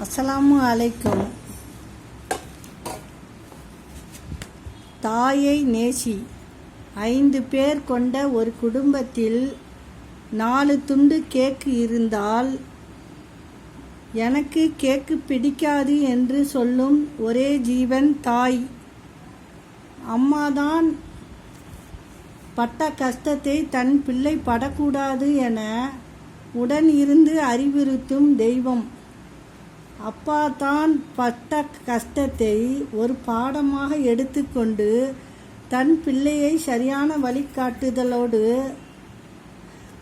அஸ்ஸலாமு அலைக்கும். தாயை நேசி. 5 பேர் கொண்ட ஒரு குடும்பத்தில் 4 துண்டு கேக்கு இருந்தால், எனக்கு கேக்கு பிடிக்காது என்று சொல்லும் ஒரே ஜீவன் தாய். அம்மாதான் பட்ட கஷ்டத்தை தன் பிள்ளை படக்கூடாது என உடன் இருந்து அறிவுறுத்தும் தெய்வம். அப்பா தான் பட்ட கஷ்டத்தை ஒரு பாடமாக எடுத்துக்கொண்டு தன் பிள்ளையை சரியான வழிகாட்டுதலோடு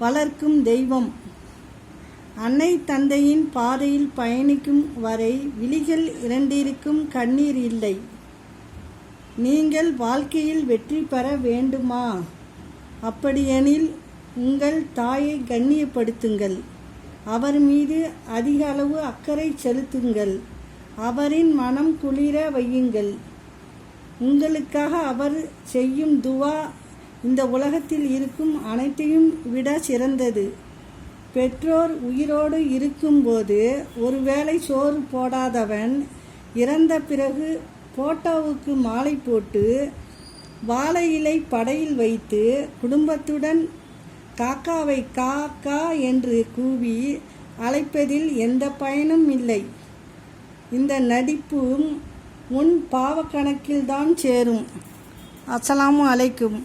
வளர்க்கும் தெய்வம். அன்னை தந்தையின் பாதையில் பயணிக்கும் வரை விழிகள் இரண்டிற்கும் கண்ணீர் இல்லை. நீங்கள் வாழ்க்கையில் வெற்றி பெற வேண்டுமா? அப்படியெனில் உங்கள் தாயை கண்ணியப்படுத்துங்கள். அவர் மீது அதிக அளவு அக்கறை செலுத்துங்கள். அவரின் மனம் குளிர வையுங்கள். உங்களுக்காக அவர் செய்யும் துவா இந்த உலகத்தில் இருக்கும் அனைத்தையும் விட சிறந்தது. பெற்றோர் உயிரோடு இருக்கும்போது ஒருவேளை சோறு போடாதவன் இறந்த பிறகு போட்டோவுக்கு மாலை போட்டு வாழை இலை படையில் வைத்து குடும்பத்துடன் காக்காவை காக்கா என்று கூவி அழைப்பதில் எந்த பயனும் இல்லை. இந்த நடிப்பும் உன் பாவக்கணக்கில்தான் சேரும். அஸ்ஸலாமு அலைக்கும்.